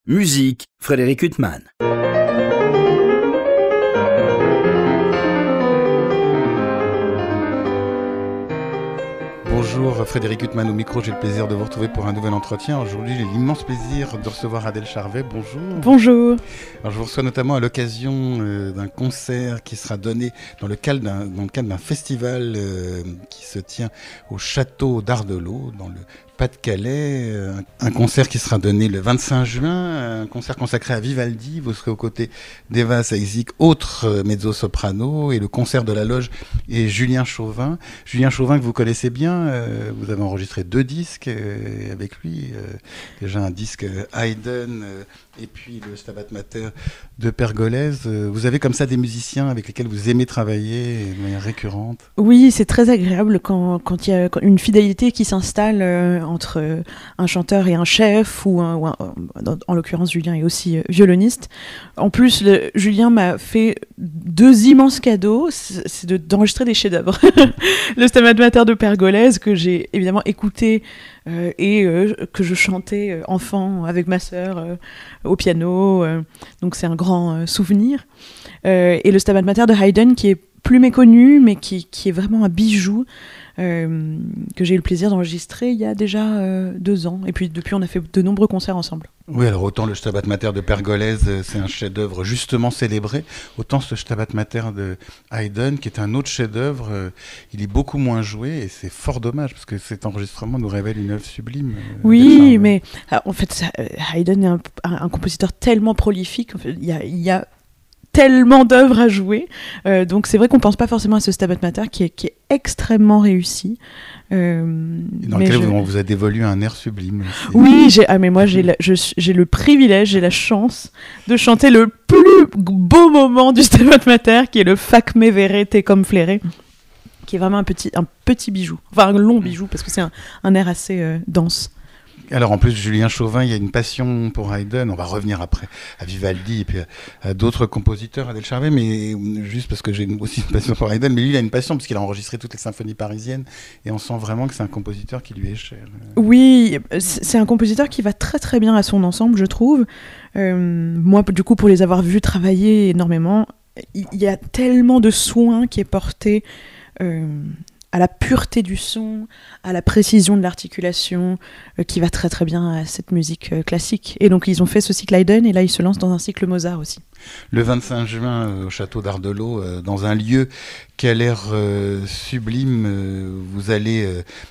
Musique, Frédéric Huttman. Bonjour Frédéric Huttman au micro, j'ai le plaisir de vous retrouver pour un nouvel entretien. Aujourd'hui, j'ai l'immense plaisir de recevoir Adèle Charvet. Bonjour. Bonjour. Alors, je vous reçois notamment à l'occasion d'un concert qui sera donné dans le cadre d'un festival qui se tient au château d'Ardelot, dans le Pas-de-Calais. Un concert qui sera donné le 25 juin, un concert consacré à Vivaldi. Vous serez aux côtés d'Eva Saizik, autre mezzo-soprano, et le concert de la loge est Julien Chauvin. Julien Chauvin que vous connaissez bien, vous avez enregistré 2 disques avec lui. Déjà un disque Haydn et puis le Stabat Mater de Pergolèse. Vous avez comme ça des musiciens avec lesquels vous aimez travailler de manière récurrente? Oui, c'est très agréable quand il y a une fidélité qui s'installe entre un chanteur et un chef, en l'occurrence Julien est aussi violoniste. En plus, Julien m'a fait 2 immenses cadeaux, c'est d'enregistrer des chefs-d'œuvre. Le Stabat Mater de Pergolèse que j'ai évidemment écouté et que je chantais enfant avec ma sœur au piano, donc c'est un grand souvenir. Et le Stabat Mater de Haydn qui est plus méconnu mais qui est vraiment un bijou que j'ai eu le plaisir d'enregistrer il y a déjà 2 ans. Et puis depuis on a fait de nombreux concerts ensemble. Oui, alors autant le Stabat Mater de Pergolèse, c'est un chef-d'œuvre justement célébré, autant ce Stabat Mater de Haydn, qui est un autre chef-d'œuvre, il est beaucoup moins joué et c'est fort dommage parce que cet enregistrement nous révèle une œuvre sublime. Oui, mais en fait, Haydn est un compositeur tellement prolifique. En fait, il y a tellement d'œuvres à jouer, donc c'est vrai qu'on pense pas forcément à ce Stabat Mater qui est extrêmement réussi. Dans lequel on vous a dévolu un air sublime. Oui, mais moi j'ai le privilège, j'ai la chance de chanter le plus beau moment du Stabat Mater, qui est le Fac me verete cum flaire, qui est vraiment un petit bijou, enfin un long bijou parce que c'est un air assez dense. Alors en plus, Julien Chauvin, il y a une passion pour Haydn. On va revenir après à Vivaldi et puis à d'autres compositeurs, Adèle Charvet, mais juste parce que j'ai aussi une passion pour Haydn. Mais lui, il a une passion parce qu'il a enregistré toutes les symphonies parisiennes et on sent vraiment que c'est un compositeur qui lui est cher. Oui, c'est un compositeur qui va très très bien à son ensemble, je trouve. Moi, du coup, pour les avoir vus travailler énormément, il y a tellement de soin qui est porté à la pureté du son, à la précision de l'articulation, qui va très très bien à cette musique classique. Et donc ils ont fait ce cycle Haydn, et là ils se lancent dans un cycle Mozart aussi. Le 25 juin, au château d'Ardelot, dans un lieu qui a l'air sublime, vous allez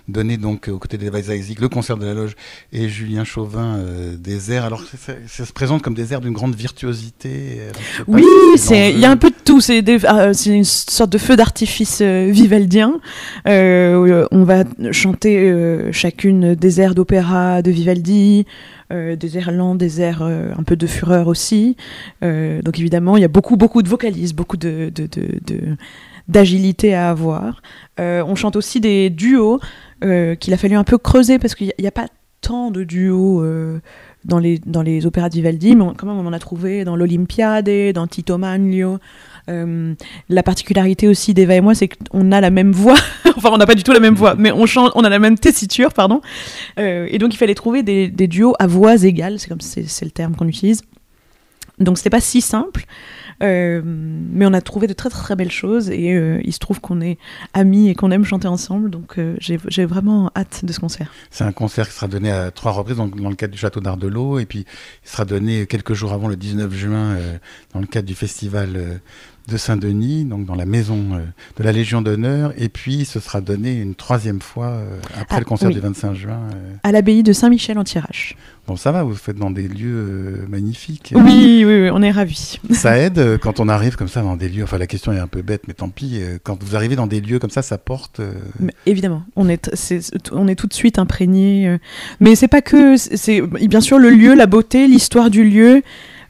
donner donc aux côtés d'Eva Saizik le concert de la loge et Julien Chauvin des airs. Alors ça se présente comme des airs d'une grande virtuosité. Oui, il y a un peu de tout. C'est une sorte de feu d'artifice vivaldien. On va chanter chacune des airs d'opéra de Vivaldi, des airs lents, des airs un peu de fureur aussi. Donc évidemment, il y a beaucoup de vocalises, beaucoup d'agilité à avoir. On chante aussi des duos qu'il a fallu un peu creuser parce qu'il n'y a pas tant de duos dans les opéras de Vivaldi, mais quand même on en a trouvé dans l'Olympiade, dans Tito Manlio. La particularité aussi d'Eva et moi, c'est qu'on a la même voix. Enfin, on n'a pas du tout la même voix, mais on a la même tessiture, pardon. Et donc il fallait trouver des duos à voix égales, c'est le terme qu'on utilise. Donc c'était pas si simple, mais on a trouvé de très très belles choses, et il se trouve qu'on est amis et qu'on aime chanter ensemble, donc j'ai vraiment hâte de ce concert. C'est un concert qui sera donné à 3 reprises dans le cadre du château d'Ardelot, et puis il sera donné quelques jours avant, le 19 juin, dans le cadre du festival de Saint-Denis, donc dans la maison de la Légion d'honneur, et puis ce sera donné une 3e fois après le concert du 25 juin. À l'abbaye de Saint-Michel en Thiérache. Bon, ça va, vous faites dans des lieux magnifiques. Oui, on est ravis. Ça aide quand on arrive comme ça dans des lieux, enfin la question est un peu bête, mais tant pis, quand vous arrivez dans des lieux comme ça porte... Mais évidemment, on est tout de suite imprégné, mais c'est pas que, c'est bien sûr le lieu, la beauté, l'histoire du lieu,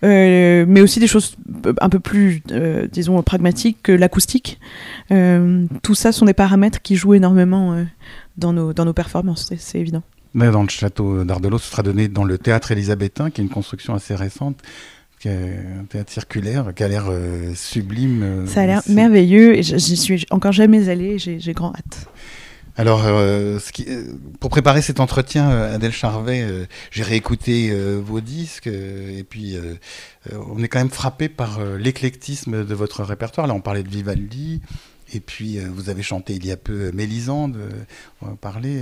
mais aussi des choses un peu plus, disons, pragmatiques que l'acoustique. Tout ça sont des paramètres qui jouent énormément dans nos performances, c'est évident. Mais dans le château d'Ardelot, ce sera donné dans le théâtre élisabétain, qui est une construction assez récente, qui est un théâtre circulaire, qui a l'air sublime. Ça a l'air merveilleux, et j'y suis encore jamais allée, j'ai grand hâte. Alors, pour préparer cet entretien, Adèle Charvet, j'ai réécouté vos disques et puis on est quand même frappé par l'éclectisme de votre répertoire. Là, on parlait de Vivaldi. Et puis, vous avez chanté il y a peu Mélisande, on va parler,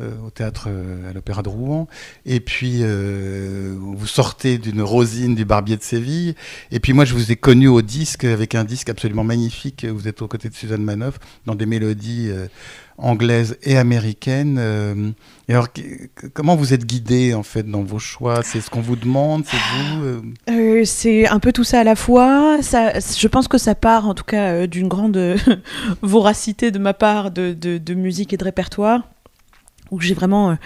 au théâtre, à l'Opéra de Rouen. Et puis, vous sortez d'une Rosine du Barbier de Séville. Et puis, moi, je vous ai connu au disque, avec un disque absolument magnifique. Vous êtes aux côtés de Suzanne Manoff, dans des mélodies anglaises et américaines. Et alors, comment vous êtes guidé, en fait, dans vos choix? C'est ce qu'on vous demande? C'est vous C'est un peu tout ça à la fois. Je pense que ça part, en tout cas, d'une grande voracité de ma part de musique et de répertoire, où j'ai vraiment,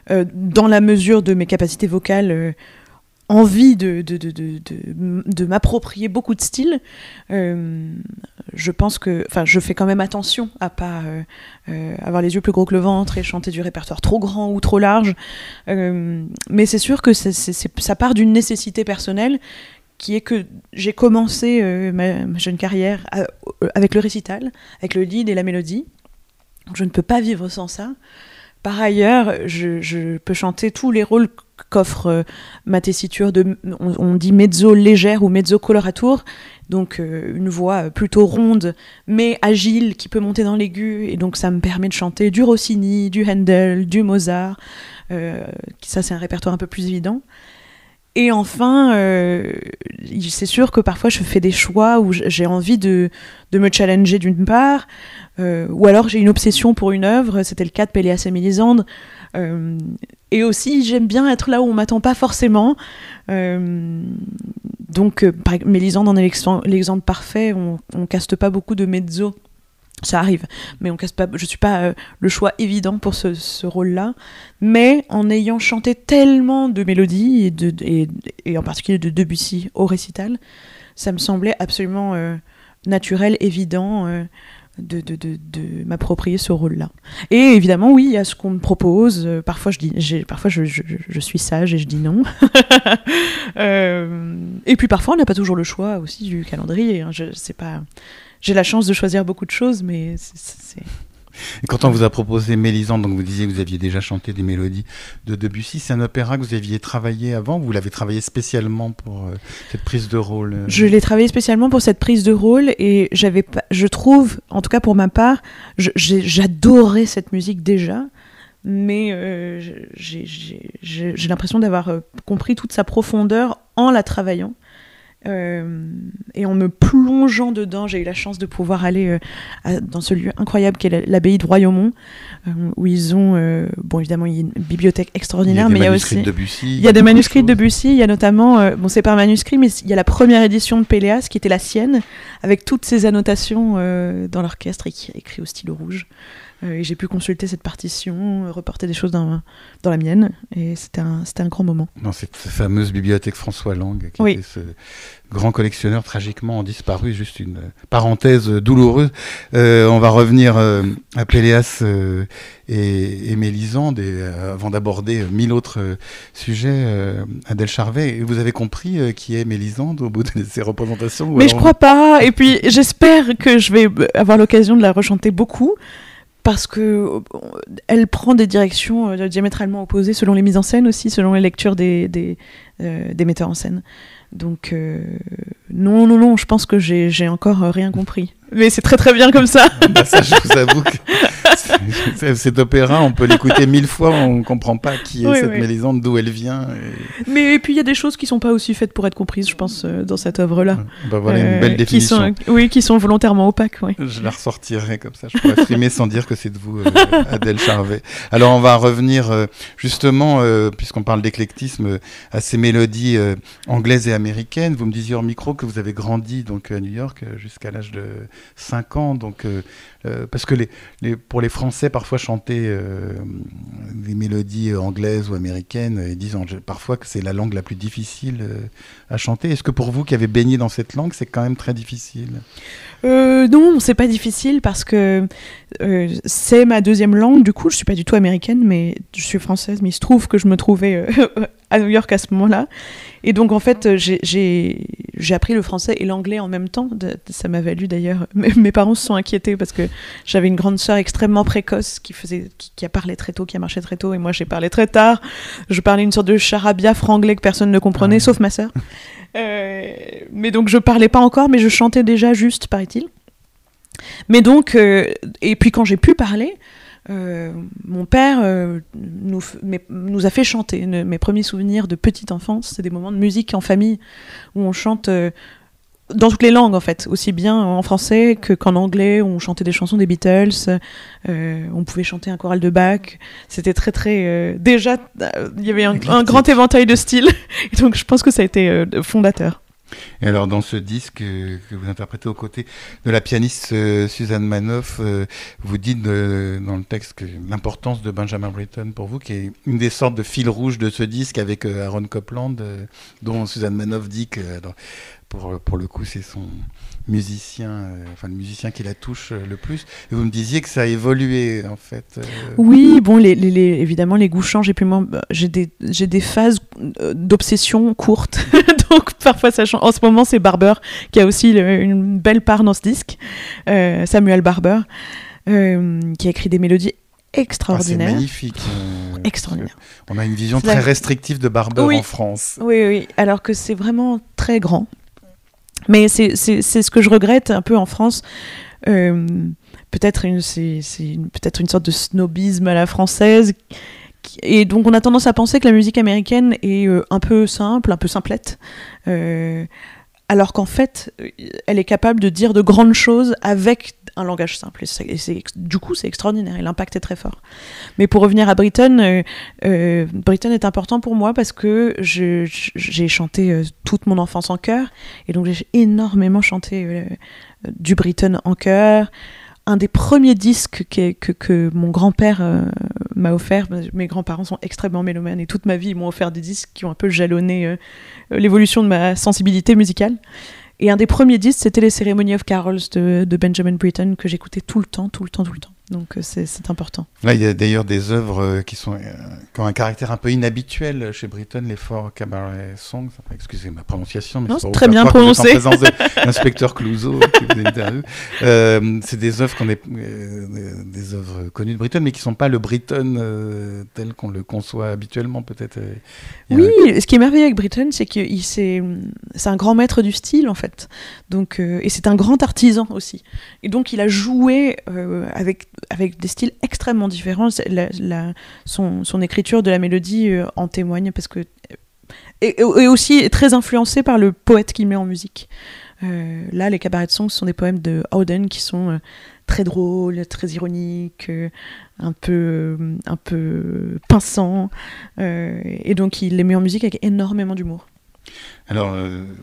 dans la mesure de mes capacités vocales, envie de m'approprier beaucoup de styles. Je pense que, je fais quand même attention à pas avoir les yeux plus gros que le ventre et chanter du répertoire trop grand ou trop large. Mais c'est sûr que ça part d'une nécessité personnelle, qui est que j'ai commencé ma jeune carrière avec le récital, avec le lead et la mélodie. Je ne peux pas vivre sans ça. Par ailleurs, je peux chanter tous les rôles qu'offre ma tessiture on dit mezzo légère ou mezzo coloratour, donc une voix plutôt ronde mais agile qui peut monter dans l'aigu, et donc ça me permet de chanter du Rossini, du Handel, du Mozart. Ça, c'est un répertoire un peu plus évident. Et enfin, c'est sûr que parfois je fais des choix où j'ai envie de me challenger d'une part, ou alors j'ai une obsession pour une œuvre. C'était le cas de Péléas et Mélisande. Et aussi, j'aime bien être là où on m'attend pas forcément. Donc, Mélisande en est l'exemple parfait. On caste pas beaucoup de mezzo. Ça arrive, mais je suis pas le choix évident pour ce rôle-là. Mais en ayant chanté tellement de mélodies, et en particulier de Debussy au récital, ça me semblait absolument naturel, évident de m'approprier ce rôle-là. Et évidemment, oui, il y a ce qu'on me propose. Parfois, je suis sage et je dis non. Et puis parfois, on n'a pas toujours le choix aussi du calendrier. Hein. J'ai la chance de choisir beaucoup de choses, mais c'est... Et quand on vous a proposé Mélisande, donc vous disiez que vous aviez déjà chanté des mélodies de Debussy, c'est un opéra que vous aviez travaillé avant, ou vous l'avez travaillé spécialement pour cette prise de rôle? Je l'ai travaillé spécialement pour cette prise de rôle, et je trouve, en tout cas pour ma part, j'adorais cette musique déjà, mais j'ai l'impression d'avoir compris toute sa profondeur en la travaillant. Et en me plongeant dedans, j'ai eu la chance de pouvoir aller dans ce lieu incroyable qu'est l'abbaye de Royaumont, où ils ont, évidemment, il y a une bibliothèque extraordinaire, mais il y a aussi Debussy, il y a des manuscrits de Debussy. Il y a notamment, c'est pas un manuscrit, mais il y a la première édition de Péléas qui était la sienne, avec toutes ces annotations dans l'orchestre et qui est écrit au stylo rouge. Et j'ai pu consulter cette partition, reporter des choses dans la mienne, et c'était un grand moment. Dans cette fameuse bibliothèque François Lang, qui était ce grand collectionneur tragiquement disparu. Juste une parenthèse douloureuse. On va revenir à Péléas et Mélisande, avant d'aborder 1000 autres sujets. Adèle Charvet, vous avez compris qui est Mélisande au bout de ces représentations? Mais je crois pas, et puis j'espère que je vais avoir l'occasion de la rechanter beaucoup, parce que elle prend des directions diamétralement opposées selon les mises en scène aussi, selon les lectures des metteurs en scène. Donc non, je pense que j'ai encore rien compris. Mais c'est très très bien comme ça. Ça, je vous avoue que cet opéra, on peut l'écouter 1000 fois, on ne comprend pas qui est cette Mélisande, d'où elle vient. Mais puis il y a des choses qui ne sont pas aussi faites pour être comprises, je pense, dans cette œuvre-là. Voilà une belle définition. Qui sont volontairement opaques. Oui. Je la ressortirai comme ça, je pourrais frimer sans dire que c'est de vous, Adèle Charvet. Alors on va revenir justement, puisqu'on parle d'éclectisme, à ces mélodies anglaises et américaines. Vous me disiez hors micro que vous avez grandi donc, à New York jusqu'à l'âge de 5 ans, donc, parce que pour les Français, parfois chanter des mélodies anglaises ou américaines, ils disent parfois que c'est la langue la plus difficile à chanter. Est-ce que pour vous qui avez baigné dans cette langue, c'est quand même très difficile? Non, c'est pas difficile parce que c'est ma deuxième langue. Du coup, je suis pas du tout américaine, mais je suis française. Mais il se trouve que je me trouvais à New York à ce moment-là. Et donc, en fait, j'ai j'ai appris le français et l'anglais en même temps. Ça m'a valu d'ailleurs. Mes parents se sont inquiétés parce que j'avais une grande sœur extrêmement précoce qui a parlé très tôt, qui a marché très tôt, et moi j'ai parlé très tard. Je parlais une sorte de charabia franglais que personne ne comprenait, sauf ma sœur. Mais donc je parlais pas encore, mais je chantais déjà juste, paraît-il. Mais donc, et puis quand j'ai pu parler, mon père nous a fait chanter. Mes premiers souvenirs de petite enfance, c'est des moments de musique en famille où on chante dans toutes les langues en fait, aussi bien en français qu'en anglais. On chantait des chansons des Beatles, on pouvait chanter un choral de Bach. C'était très très déjà il y avait un grand éventail de styles. Et donc je pense que ça a été fondateur. Et alors dans ce disque que vous interprétez aux côtés de la pianiste Suzanne Manoff, vous dites dans le texte que l'importance de Benjamin Britten pour vous, qui est une des sortes de fils rouges de ce disque avec Aaron Copland, dont Suzanne Manoff dit que pour le coup c'est son musicien, le musicien qui la touche le plus. Et vous me disiez que ça a évolué en fait. Oui, bon, évidemment les goûts changent et puis moi j'ai des phases d'obsession courtes. Donc parfois ça change. En ce moment c'est Barber qui a aussi une belle part dans ce disque, Samuel Barber, qui a écrit des mélodies extraordinaires. C'est magnifique. Extraordinaire. On a une vision très restrictive de Barber en France. Oui, alors que c'est vraiment très grand. Mais c'est ce que je regrette un peu en France. Peut-être une sorte de snobisme à la française. Et donc on a tendance à penser que la musique américaine est un peu simple, un peu simplette. Alors qu'en fait, elle est capable de dire de grandes choses avec un langage simple. Du coup, c'est extraordinaire et l'impact est très fort. Mais pour revenir à Britten, Britten est important pour moi parce que j'ai chanté toute mon enfance en chœur. Et donc, j'ai énormément chanté du Britten en chœur. Un des premiers disques que mon grand-père m'a offert, mes grands-parents sont extrêmement mélomanes et toute ma vie ils m'ont offert des disques qui ont un peu jalonné l'évolution de ma sensibilité musicale. Et un des premiers disques, c'était les Ceremony of Carols de Benjamin Britten que j'écoutais tout le temps. Donc c'est important. Là, il y a d'ailleurs des œuvres qui ont un caractère un peu inhabituel chez Britten, les Four Cabaret Songs. Enfin, excusez ma prononciation, mais c'est très bien prononcé. En présence de l'inspecteur Clouseau qui vous interviewe. C'est des œuvres des œuvres connues de Britten, mais qui ne sont pas le Britten tel qu'on le conçoit habituellement, peut-être. Oui, ce qui est merveilleux avec Britten, c'est que c'est un grand maître du style, en fait. Donc, et c'est un grand artisan aussi. Et donc, il a joué avec des styles extrêmement différents. Son écriture de la mélodie en témoigne parce que et aussi très influencé par le poète qu'il met en musique. Là, les Cabaret Songs sont des poèmes de Howden qui sont très drôles, très ironiques, un peu pinçants. Et donc, il les met en musique avec énormément d'humour. Alors,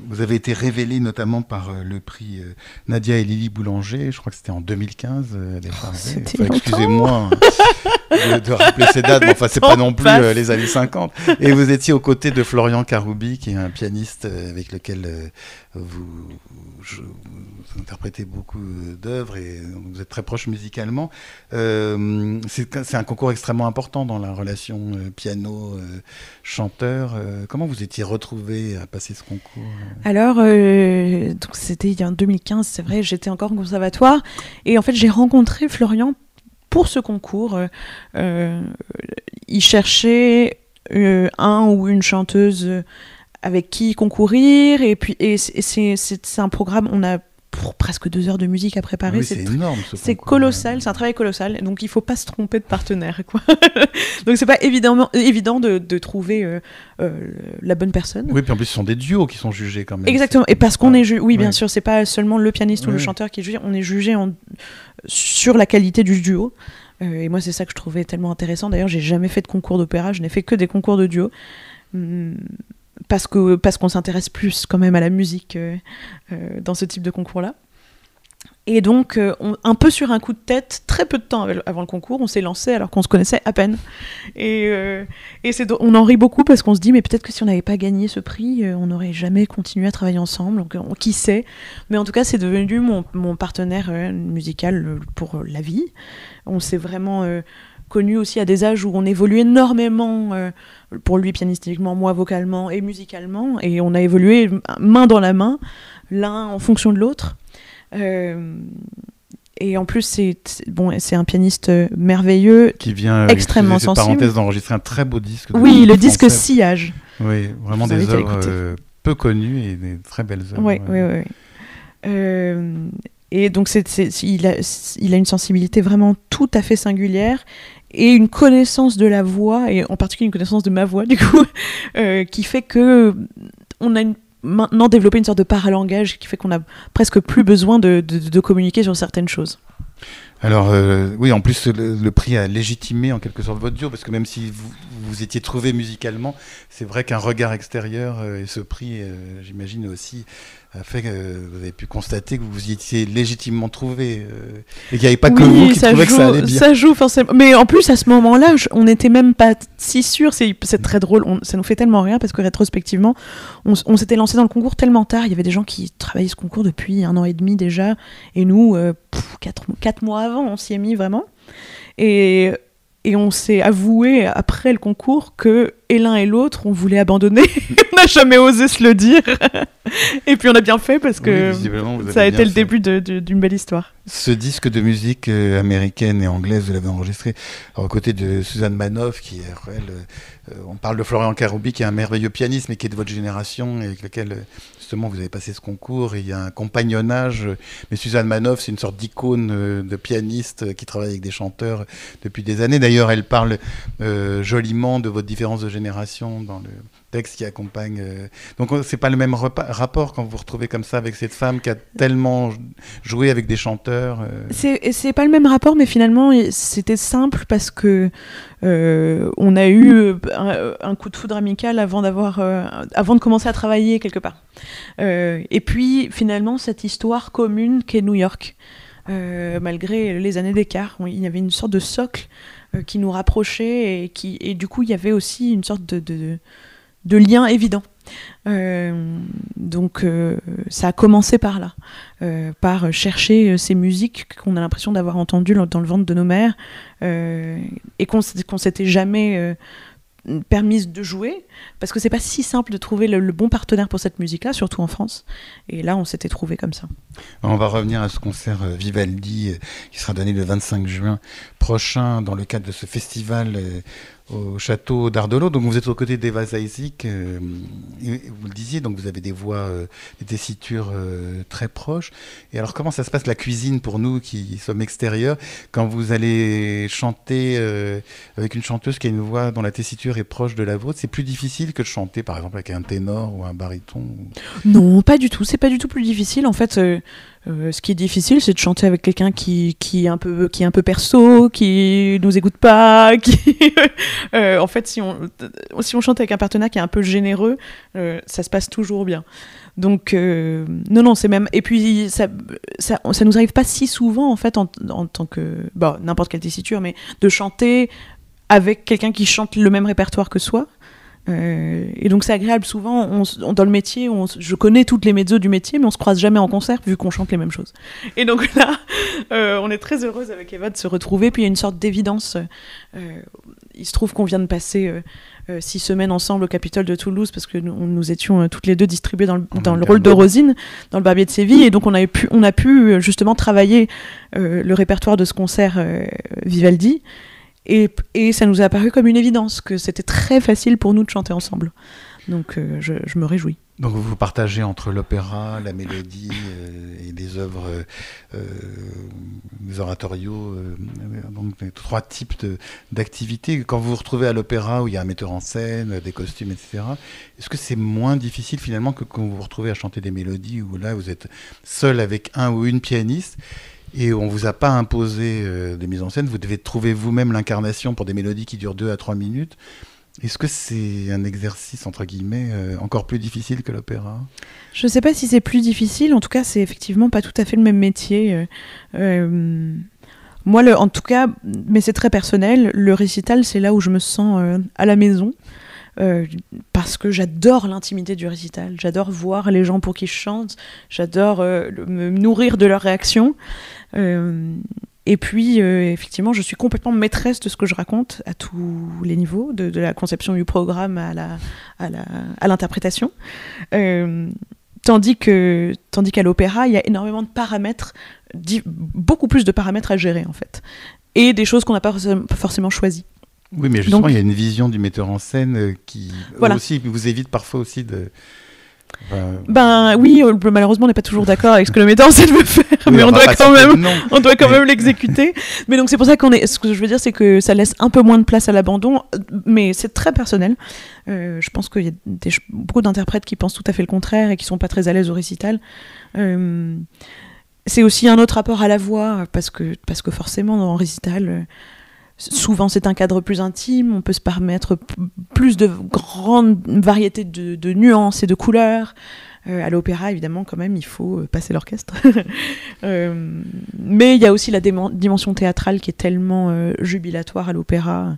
vous avez été révélée notamment par le prix Nadia et Lily Boulanger, je crois que c'était en 2015. Excusez-moi de rappeler ces dates, mais enfin, c'est pas non plus les années 50. Et vous étiez aux côtés de Florian Karoubi, qui est un pianiste avec lequel vous interprétez beaucoup d'œuvres et vous êtes très proche musicalement. C'est un concours extrêmement important dans la relation piano-chanteur. Comment vous étiez retrouvés à passer ce concours? Alors, donc c'était en 2015, c'est vrai, j'étais encore au conservatoire. Et en fait, j'ai rencontré Florian pour ce concours. Il cherchait un ou une chanteuse avec qui concourir. Et puis, c'est un programme, on a pour presque 2 heures de musique à préparer. Oui, c'est énorme. C'est colossal, c'est un travail colossal. Donc il ne faut pas se tromper de partenaire, quoi. Donc c'est pas évident de trouver la bonne personne. Oui, puis en plus ce sont des duos qui sont jugés quand même. Exactement. Et parce qu'on est jugé, oui, bien sûr, c'est pas seulement le pianiste ou le chanteur qui est jugé. On est jugé sur la qualité du duo. Et moi, c'est ça que je trouvais tellement intéressant. D'ailleurs, j'ai jamais fait de concours d'opéra. Je n'ai fait que des concours de duo. Parce qu'on s'intéresse plus quand même à la musique dans ce type de concours-là. Et donc, un peu sur un coup de tête, très peu de temps avant le concours, on s'est lancé alors qu'on se connaissait à peine. Et on en rit beaucoup parce qu'on se dit, mais peut-être que si on n'avait pas gagné ce prix, on n'aurait jamais continué à travailler ensemble. Donc, qui sait? Mais en tout cas, c'est devenu mon partenaire musical pour la vie. On s'est vraiment connu aussi à des âges où on évolue énormément, pour lui pianistiquement, moi vocalement et musicalement, et on a évolué main dans la main, l'un en fonction de l'autre. Et en plus, c'est un pianiste merveilleux, qui vient extrêmement sensible. Parenthèse d'enregistrer un très beau disque. Oui, le disque Sillage. Oui, vraiment des œuvres peu connues et des très belles œuvres. Oui. Et donc il a une sensibilité vraiment tout à fait singulière et une connaissance de la voix, et en particulier une connaissance de ma voix du coup, qui fait que on a maintenant développé une sorte de paralangage qui fait qu'on a presque plus besoin de communiquer sur certaines choses. Alors oui, en plus le prix a légitimé en quelque sorte votre duo, parce que même si vous étiez trouvés musicalement, c'est vrai qu'un regard extérieur et ce prix, j'imagine aussi, a fait que vous avez pu constater que vous vous y étiez légitimement trouvés et qu'il n'y avait pas que vous qui trouviez que ça allait bien. Ça joue forcément. Mais en plus, à ce moment-là, on n'était même pas si sûrs. C'est très drôle. Ça nous fait tellement rire parce que rétrospectivement, on s'était lancé dans le concours tellement tard. Il y avait des gens qui travaillaient ce concours depuis 1 an et demi déjà. Et nous, 4 mois avant, on s'y est mis vraiment. Et on s'est avoué après le concours que et l'un et l'autre, on voulait abandonner. On n'a jamais osé se le dire. Et puis on a bien fait parce que ça a été le début d'une belle histoire. Ce disque de musique américaine et anglaise, vous l'avez enregistré aux côtés de Suzanne Manoff, qui est elle, on parle de Florian Karoubi, qui est un merveilleux pianiste, mais qui est de votre génération et avec lequel justement vous avez passé ce concours. Et il y a un compagnonnage. Mais Suzanne Manoff, c'est une sorte d'icône de pianiste qui travaille avec des chanteurs depuis des années. D'ailleurs, elle parle joliment de votre différence de génération dans le texte qui accompagne. Donc c'est pas le même rapport quand vous vous retrouvez comme ça avec cette femme qui a tellement joué avec des chanteurs. C'est pas le même rapport, mais finalement c'était simple parce que on a eu un coup de foudre amical avant de commencer à travailler quelque part. Et puis finalement cette histoire commune qu'est New York, malgré les années d'écart, il y avait une sorte de socle qui nous rapprochait et du coup il y avait aussi une sorte de lien évident. Donc ça a commencé par là, par chercher ces musiques qu'on a l'impression d'avoir entendues dans le ventre de nos mères et qu'on s'était jamais permise de jouer, parce que c'est pas si simple de trouver le bon partenaire pour cette musique-là, surtout en France. Et là, on s'était trouvé comme ça. On va revenir à ce concert Vivaldi qui sera donné le 25 juin prochain dans le cadre de ce festival au château d'Ardelot. Donc vous êtes aux côtés d'Eva Zaïsik, vous le disiez, donc vous avez des voix, des tessitures très proches. Et alors comment ça se passe la cuisine pour nous qui sommes extérieurs, quand vous allez chanter avec une chanteuse qui a une voix dont la tessiture est proche de la vôtre? C'est plus difficile que de chanter par exemple avec un ténor ou un baryton Non, pas du tout, c'est pas du tout plus difficile. En fait, ce qui est difficile, c'est de chanter avec quelqu'un qui est un peu perso, qui nous écoute pas, en fait, si on chante avec un partenaire qui est un peu généreux, ça se passe toujours bien. Donc non, c'est même, et puis ça nous arrive pas si souvent en fait en tant que n'importe quelle tessiture, mais de chanter avec quelqu'un qui chante le même répertoire que soi. Et donc c'est agréable. Souvent dans le métier je connais toutes les mezzos du métier, mais on se croise jamais en concert vu qu'on chante les mêmes choses. Et donc là on est très heureuse avec Eva de se retrouver. Puis il y a une sorte d'évidence. Il se trouve qu'on vient de passer 6 semaines ensemble au Capitole de Toulouse, parce que nous étions toutes les deux distribuées dans le rôle de Rosine dans le Barbier de Séville, et donc on a pu justement travailler le répertoire de ce concert Vivaldi. Et ça nous a apparu comme une évidence que c'était très facile pour nous de chanter ensemble. Donc je me réjouis. Donc vous partagez entre l'opéra, la mélodie et des œuvres, des oratorios, donc 3 types d'activités. Quand vous vous retrouvez à l'opéra où il y a un metteur en scène, des costumes, etc., est-ce que c'est moins difficile finalement que quand vous vous retrouvez à chanter des mélodies où là vous êtes seul avec un ou une pianiste et on ne vous a pas imposé de mise en scène, vous devez trouver vous-même l'incarnation pour des mélodies qui durent 2 à 3 minutes. Est-ce que c'est un exercice, entre guillemets, encore plus difficile que l'opéra ? Je ne sais pas si c'est plus difficile, en tout cas, c'est effectivement pas tout à fait le même métier. Moi, en tout cas, mais c'est très personnel, le récital, c'est là où je me sens à la maison. Parce que j'adore l'intimité du récital, j'adore voir les gens pour qui je chante, j'adore me nourrir de leurs réactions. Et puis, effectivement, je suis complètement maîtresse de ce que je raconte à tous les niveaux, de la conception du programme à l'interprétation. Tandis qu'à l'opéra, il y a énormément de paramètres, beaucoup plus de paramètres à gérer, en fait. Et des choses qu'on n'a pas forcément choisies. Oui, mais justement, il y a une vision du metteur en scène qui aussi vous évite parfois aussi de... oui, malheureusement on n'est pas toujours d'accord avec ce que le metteur en scène veut faire, oui, mais on doit quand même l'exécuter. Mais donc c'est pour ça ce que je veux dire, c'est que ça laisse un peu moins de place à l'abandon, mais c'est très personnel. Je pense qu'il y a beaucoup d'interprètes qui pensent tout à fait le contraire et qui sont pas très à l'aise au récital. C'est aussi un autre rapport à la voix, parce que forcément dans le récital, souvent c'est un cadre plus intime, on peut se permettre plus de grandes variétés de nuances et de couleurs. À l'opéra, évidemment, quand même, il faut passer l'orchestre. Mais il y a aussi la dimension théâtrale qui est tellement jubilatoire à l'opéra.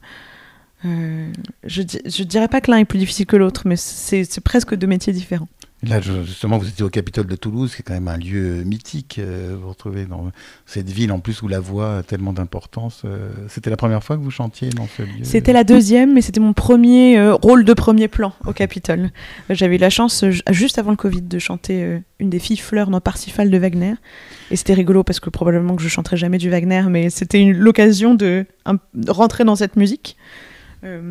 Je dirais pas que l'un est plus difficile que l'autre, mais c'est presque deux métiers différents. Là, justement, vous étiez au Capitole de Toulouse, qui est quand même un lieu mythique. Vous vous retrouvez dans cette ville, en plus, où la voix a tellement d'importance. C'était la première fois que vous chantiez dans ce lieu? C'était la deuxième, mais c'était mon premier rôle de premier plan au Capitole. J'avais eu la chance, juste avant le Covid, de chanter une des filles fleurs dans Parsifal de Wagner. Et c'était rigolo, parce que probablement que je chanterai jamais du Wagner, mais c'était l'occasion de rentrer dans cette musique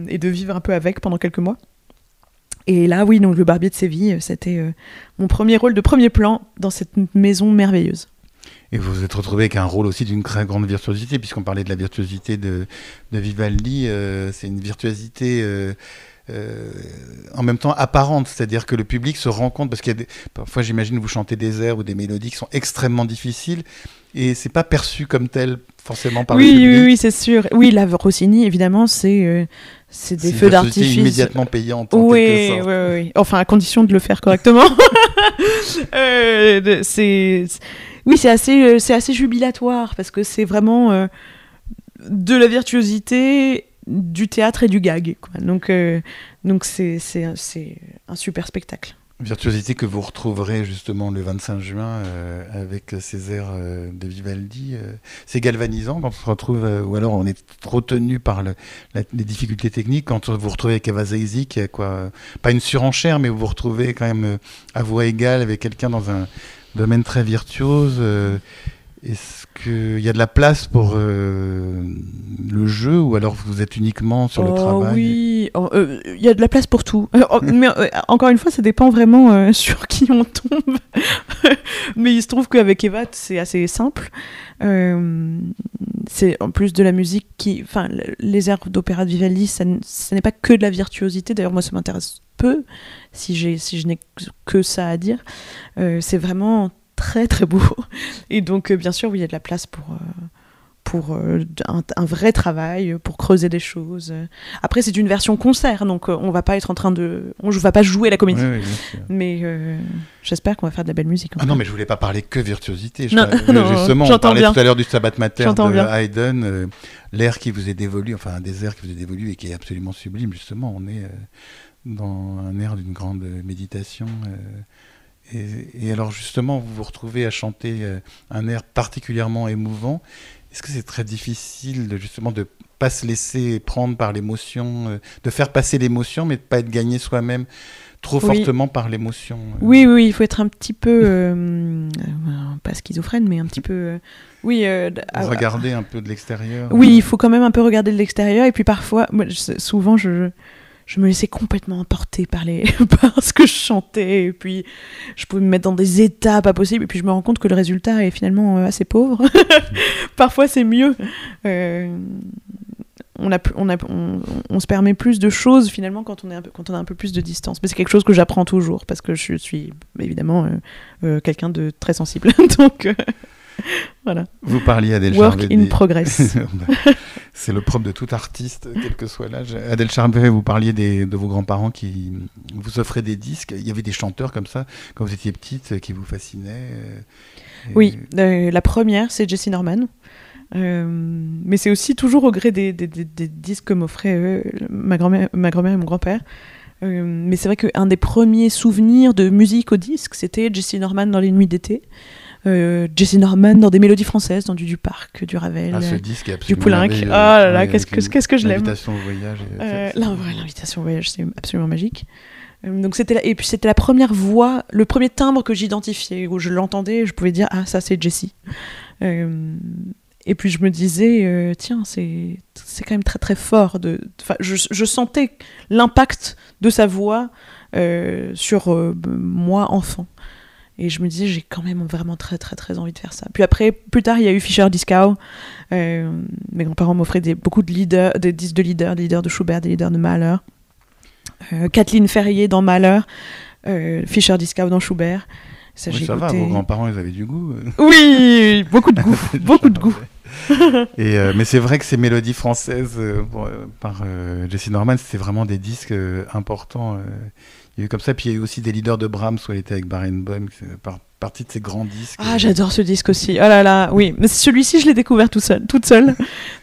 et de vivre un peu avec pendant quelques mois. Et là, oui, donc le Barbier de Séville, c'était mon premier rôle de premier plan dans cette maison merveilleuse. Et vous vous êtes retrouvé avec un rôle aussi d'une très grande virtuosité, puisqu'on parlait de la virtuosité de Vivaldi. C'est une virtuosité en même temps apparente, c'est-à-dire que le public se rend compte, parce qu'il y a parfois, j'imagine, vous chantez des airs ou des mélodies qui sont extrêmement difficiles, et c'est pas perçu comme tel forcément par le public. Oui, c'est sûr. Oui, la Rossini, évidemment, c'est des feux d'artifice immédiatement payante en quelque sorte. Oui. Enfin, à condition de le faire correctement. C'est assez jubilatoire, parce que c'est vraiment de la virtuosité, du théâtre et du gag, quoi. Donc c'est un super spectacle. Virtuosité que vous retrouverez justement le 25 juin avec ces airs de Vivaldi. C'est galvanisant quand on se retrouve, ou alors on est trop tenu par les difficultés techniques, quand vous vous retrouvez avec Eva Zaisi, qui a pas une surenchère, mais vous vous retrouvez quand même à voix égale avec quelqu'un dans un domaine très virtuose. Est-ce qu'il y a de la place pour le jeu, ou alors vous êtes uniquement sur le travail? Oui, il y a de la place pour tout. Mais encore une fois, ça dépend vraiment sur qui on tombe. Mais il se trouve qu'avec Eva, c'est assez simple. C'est en plus de la musique les airs d'opéra de Vivaldi, ça n'est pas que de la virtuosité. D'ailleurs, moi, ça m'intéresse peu, si je n'ai que ça à dire. C'est vraiment très très beau, et donc bien sûr oui, il y a de la place pour un vrai travail, pour creuser des choses. Après, c'est une version concert, donc on va pas être en train je vais pas jouer la comédie, mais j'espère qu'on va faire de la belle musique. Non, mais je voulais pas parler que virtuosité. Non, justement, on parlait tout à l'heure du Stabat Mater de bien. Haydn, l'air qui vous est dévolu, enfin un des airs qui vous est dévolu et qui est absolument sublime. Justement, on est dans un air d'une grande méditation. Et alors justement, vous vous retrouvez à chanter un air particulièrement émouvant. Est-ce que c'est très difficile justement de pas se laisser prendre par l'émotion, de faire passer l'émotion, mais de pas être gagné soi-même trop fortement par l'émotion? Oui, il faut être un petit peu, pas schizophrène, mais un petit peu... regarder un peu de l'extérieur. Oui, il faut quand même un peu regarder de l'extérieur, et puis parfois, souvent je me laissais complètement emporter par ce que je chantais, et puis je pouvais me mettre dans des états pas possibles, et puis je me rends compte que le résultat est finalement assez pauvre. Parfois c'est mieux. On se permet plus de choses finalement quand on a un peu plus de distance, mais c'est quelque chose que j'apprends toujours, parce que je suis évidemment quelqu'un de très sensible. Donc voilà. Vous parliez Adèle Work Charvet in progress. C'est le propre de tout artiste, quel que soit l'âge. Adèle Charvet, vous parliez de vos grands-parents qui vous offraient des disques. Il y avait des chanteurs comme ça, quand vous étiez petite, qui vous fascinaient? Oui, la première, c'est Jessye Norman. Mais c'est aussi toujours au gré des disques que m'offraient ma grand-mère et mon grand-père. Mais c'est vrai qu'un des premiers souvenirs de musique au disque, c'était Jessye Norman dans les nuits d'été. Jesse Norman dans des mélodies françaises, dans du Duparc, du Ravel, ce disque est du absolument Poulenc. merveilleux. Oh là là, Oui, qu'est-ce que je l'aime. L'invitation au voyage. L'invitation au voyage, c'est absolument magique. Donc et puis c'était la première voix, le premier timbre que j'identifiais, où je l'entendais, je pouvais dire ah ça c'est Jessie. Et puis je me disais tiens c'est quand même très très fort je sentais l'impact de sa voix sur moi enfant. Et je me disais, j'ai quand même vraiment très très très envie de faire ça. Puis après, plus tard, il y a eu Fischer Dieskau. Mes grands-parents m'offraient beaucoup de leaders, des disques de leaders de Schubert, des leaders de Mahler. Kathleen Ferrier dans Mahler, Fischer Dieskau dans Schubert. Ça va, vos grands-parents, ils avaient du goût. Oui, beaucoup de goût, beaucoup de goût. Mais c'est vrai que ces mélodies françaises par Jesse Norman, c'était vraiment des disques importants. Il y a eu comme ça, puis il y a eu aussi des leaders de Brahms, où elle était avec Barenboim, partie de ces grands disques. Ah, j'adore ce disque aussi. Oh là là, oui. Mais celui-ci, je l'ai découvert toute seule.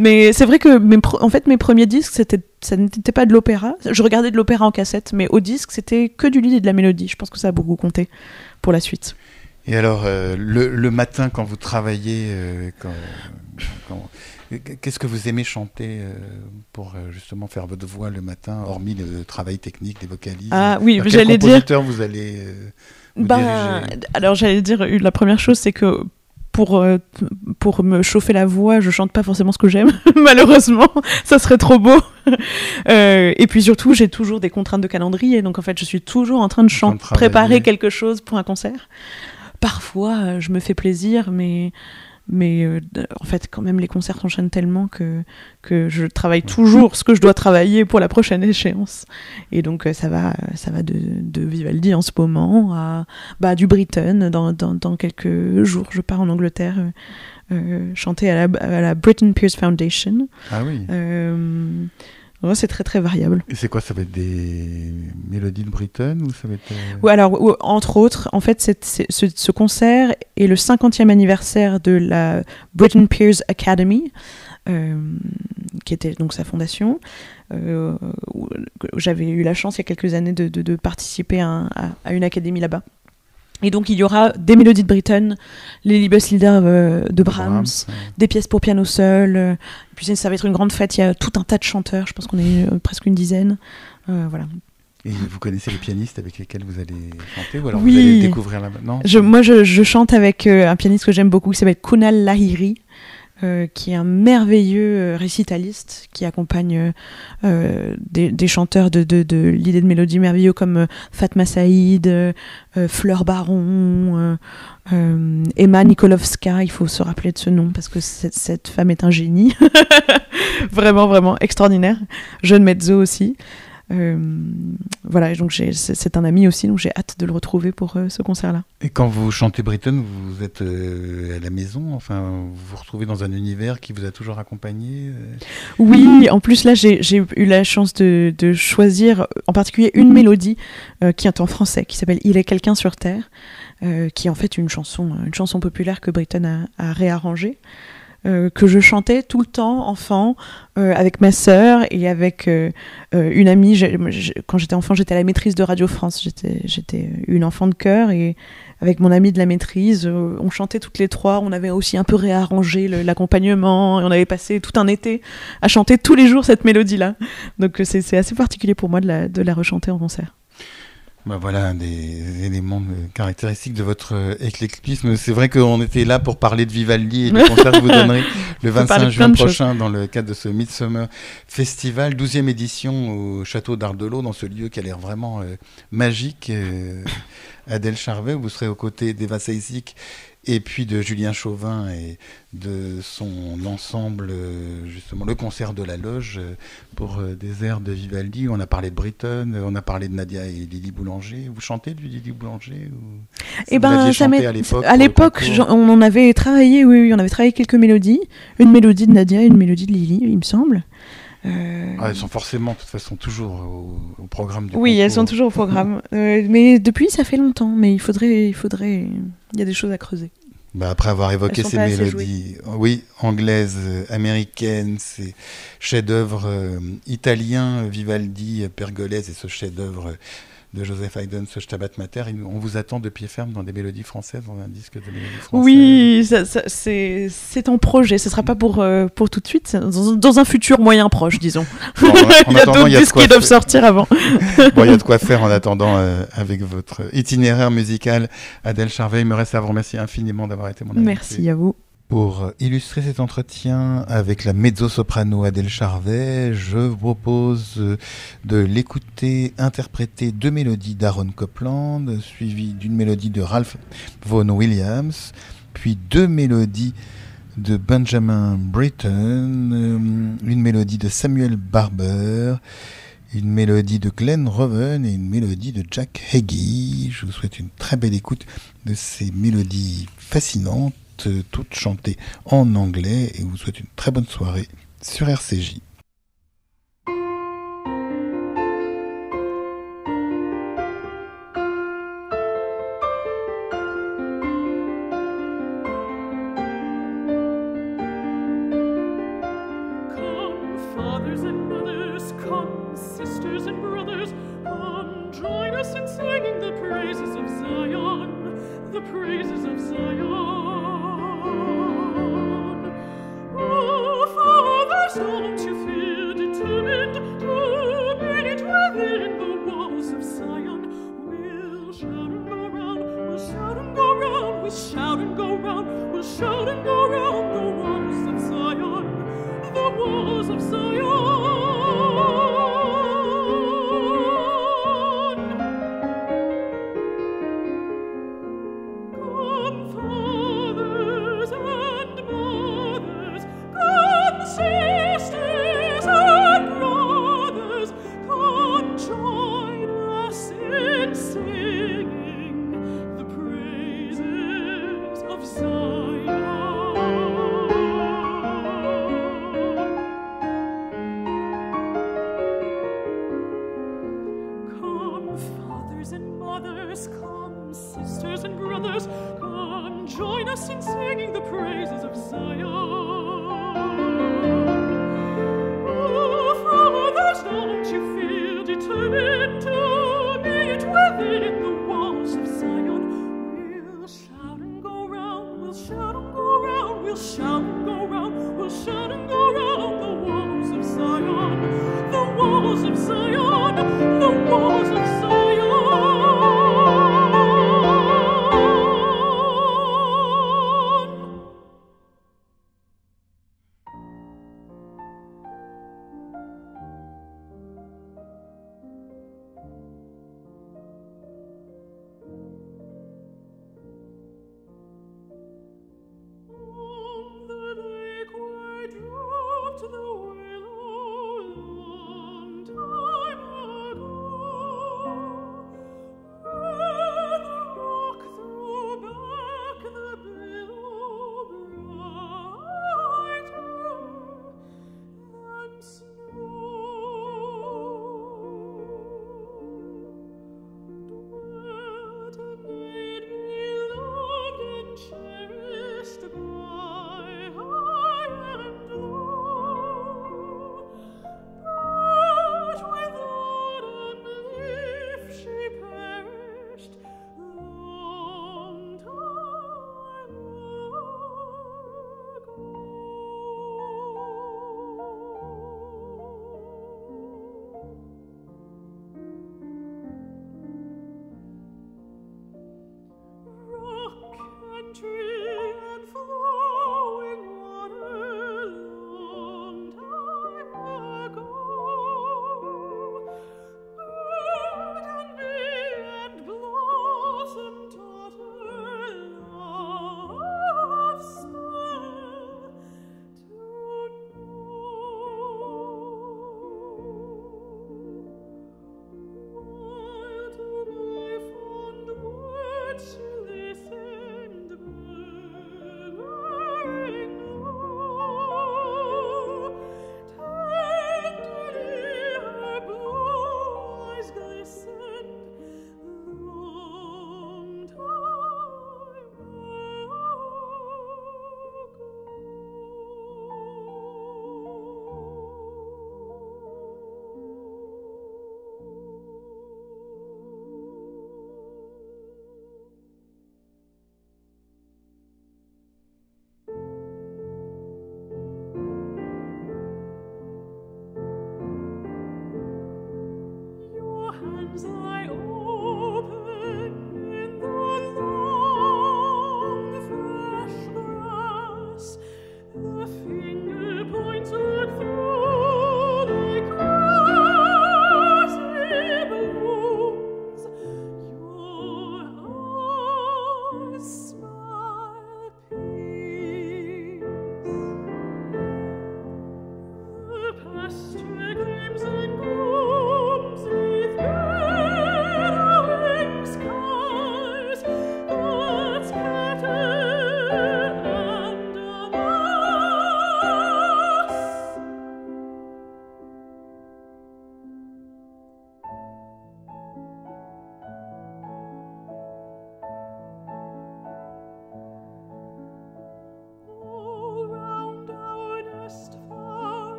Mais c'est vrai que mes premiers disques, ça n'était pas de l'opéra. Je regardais de l'opéra en cassette, mais au disque, c'était que du lead et de la mélodie. Je pense que ça a beaucoup compté pour la suite. Et alors, le matin, quand vous travaillez, qu'est-ce que vous aimez chanter pour justement faire votre voix le matin, hormis le travail technique des vocalistes? Ah oui, alors, j'allais dire. Quel compositeur vous allez diriger? Alors j'allais dire, la première chose, c'est que pour me chauffer la voix, je chante pas forcément ce que j'aime, malheureusement, ça serait trop beau. Et puis surtout, j'ai toujours des contraintes de calendrier, donc en fait, je suis toujours en train de préparer quelque chose pour un concert. Parfois, je me fais plaisir, mais en fait, quand même, les concerts s'enchaînent tellement que je travaille toujours ce que je dois travailler pour la prochaine échéance. Et donc, ça va de Vivaldi en ce moment à du Britten. Dans quelques jours, je pars en Angleterre chanter à la Britten Pears Foundation. Ah oui. Ouais, c'est très très variable. Et c'est quoi? Ça va être des mélodies de Britten ou ça va être... Oui, alors, entre autres, en fait, ce concert est le 50e anniversaire de la Britten Pears Academy, qui était donc sa fondation. J'avais eu la chance, il y a quelques années, de participer à une académie là-bas. Et donc, il y aura des mélodies de Britten, les Liebeslieder de Brahms, des pièces pour piano seul. Puis ça va être une grande fête, il y a tout un tas de chanteurs, je pense qu'on est presque une dizaine. Voilà. Et vous connaissez les pianistes avec lesquels vous allez chanter, ou alors oui. Vous allez le découvrir là maintenant? Moi, je chante avec un pianiste que j'aime beaucoup, qui s'appelle Kunal Lahiri, qui est un merveilleux récitaliste qui accompagne des chanteurs de l'idée de mélodie merveilleux comme Fatma Saïd, Fleur Baron, Emma Nikolovska. Il faut se rappeler de ce nom parce que cette femme est un génie. Vraiment, vraiment extraordinaire. Jeune mezzo aussi. Voilà, donc c'est un ami aussi, donc j'ai hâte de le retrouver pour ce concert-là. Et quand vous chantez Britten, vous êtes à la maison, enfin, vous vous retrouvez dans un univers qui vous a toujours accompagné? Oui, en plus là, j'ai eu la chance de choisir en particulier une mélodie qui est en français, qui s'appelle Il est quelqu'un sur Terre, qui est en fait une chanson populaire que Britten a réarrangée. Que je chantais tout le temps, enfant, avec ma sœur et avec une amie. Quand j'étais enfant, j'étais à la maîtrise de Radio France. J'étais une enfant de chœur et avec mon amie de la maîtrise, on chantait toutes les trois. On avait aussi un peu réarrangé l'accompagnement et on avait passé tout un été à chanter tous les jours cette mélodie-là. Donc c'est assez particulier pour moi de la rechanter en concert. Ben voilà un des éléments caractéristiques de votre éclectisme. C'est vrai qu'on était là pour parler de Vivaldi et du concert que vous donnerez le 25 juin prochain dans le cadre de ce Midsummer Festival, 12e édition au Château d'Ardelot, dans ce lieu qui a l'air vraiment magique. Adèle Charvet, vous serez aux côtés d'Eva Seizik et puis de Julien Chauvin et de son ensemble, justement, le concert de la Loge pour des airs de Vivaldi. On a parlé de Britten, on a parlé de Nadia et Lily Boulanger. Vous chantez du Lily Boulanger ou... à l'époque, on en avait travaillé, oui, on avait travaillé quelques mélodies. Une mélodie de Nadia et une mélodie de Lily, il me semble. Elles sont forcément, de toute façon, toujours au programme du Oui, concours. elles sont toujours au programme. Mais depuis, ça fait longtemps. Mais il faudrait... Il y a des choses à creuser. Bah après avoir évoqué ces mélodies, oui, anglaises, américaines, ces chefs-d'œuvre italiens, Vivaldi, Pergolese et ce chef-d'œuvre de Joseph Haydn, ce Stabat Mater. On vous attend de pied ferme dans des mélodies françaises, dans un disque de mélodies françaises. Oui, c'est en projet. Ce ne sera pas pour tout de suite, dans un futur moyen proche, disons. Bon, il y a d'autres disques qui doivent sortir avant. Bon, il y a de quoi faire en attendant avec votre itinéraire musical. Adèle Charvet, il me reste à vous remercier infiniment d'avoir été mon invité. Merci à vous. Pour illustrer cet entretien avec la mezzo-soprano Adèle Charvet, je vous propose de l'écouter interpréter 2 mélodies d'Aaron Copland, suivies d'une mélodie de Ralph Vaughan Williams, puis 2 mélodies de Benjamin Britten, une mélodie de Samuel Barber, une mélodie de Glenn Rowan et une mélodie de Jack Heggie. Je vous souhaite une très belle écoute de ces mélodies fascinantes, toutes chantées en anglais, et vous souhaite une très bonne soirée sur RCJ. The willow long time ago.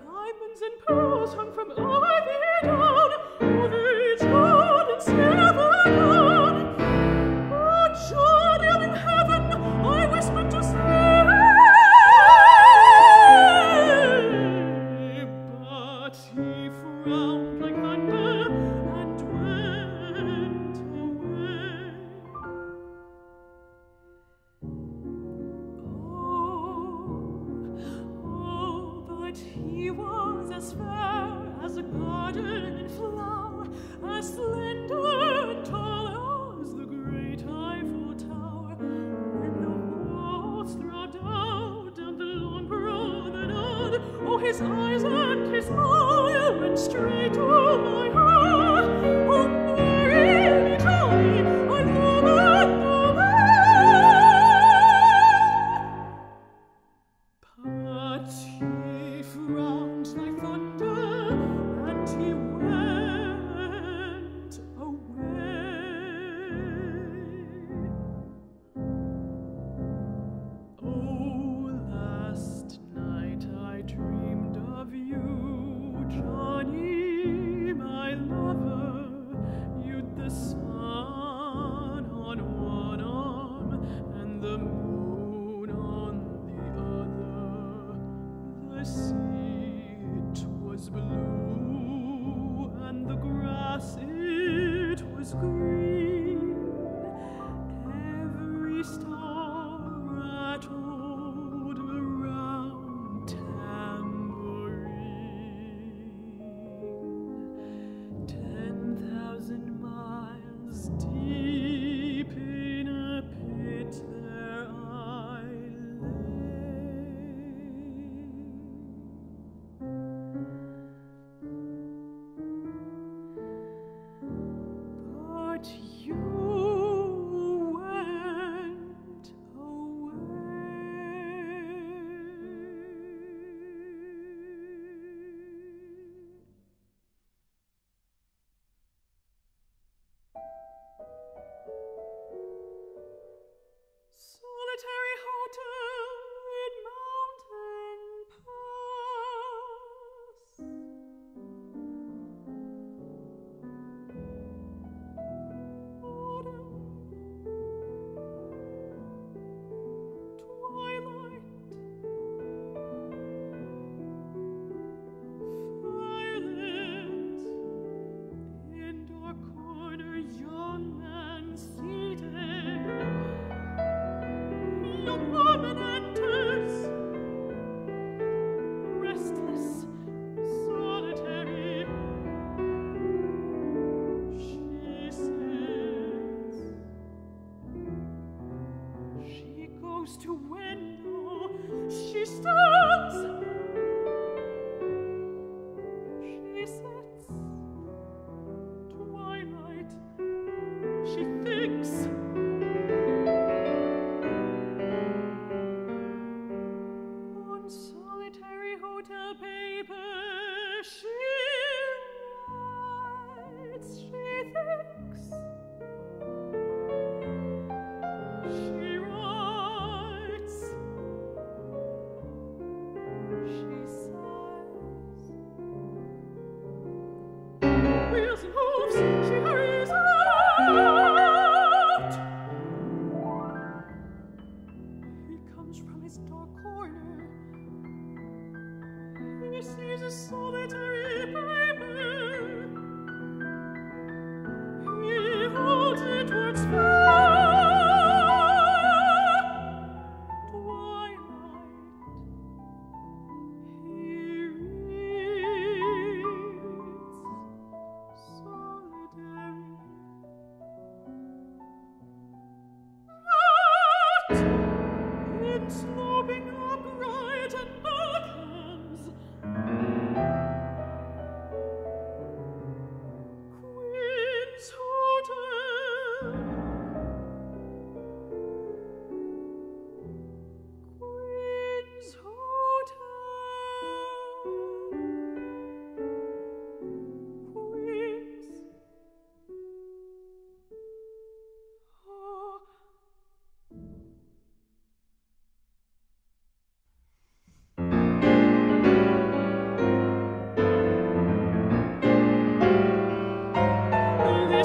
Diamonds and pearls hung from ivy down, oh, they shone and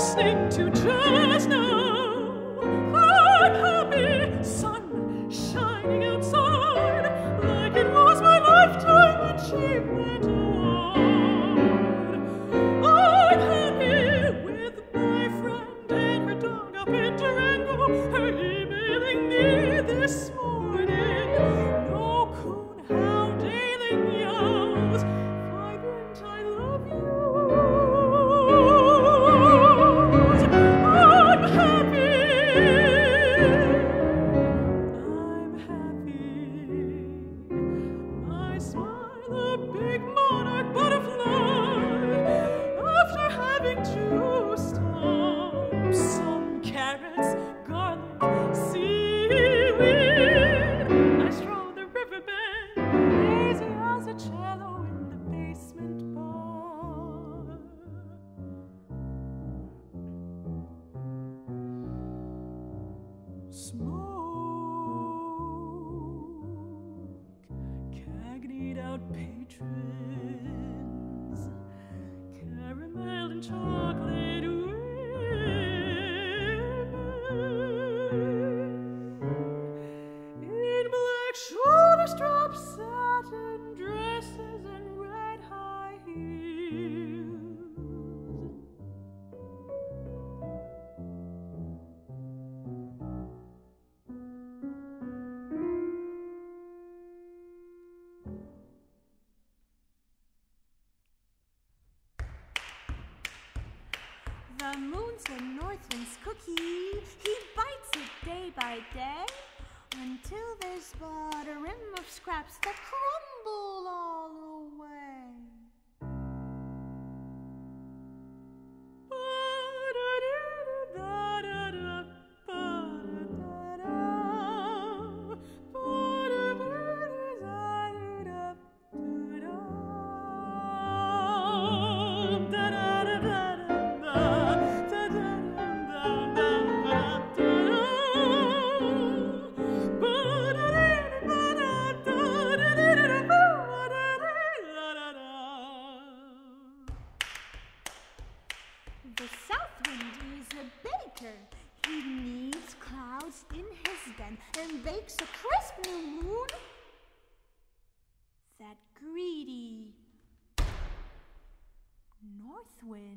listening to jazz now. I'm happy, sun shining outside, like it was my lifetime achievement award. I'm happy with my friend and her dog up in Durango, her emailing me this morning. No coon hounding yells, vibrant, I love you. I'm happy. My smile, a big monarch butterfly, after having to stop some carrots, garlic, seaweed. I stroll the riverbed, lazy as a cello in the basement bar. Smoke, cagneyed out patrons, caramel and chocolate women in black shoulder strap satin dresses and red high heels. The moon's the northwind's cookie. He bites it day by day, until there's but a rim of scraps that crumble all away. The south wind is a baker. He kneads clouds in his den and bakes a crisp new moon. That greedy north wind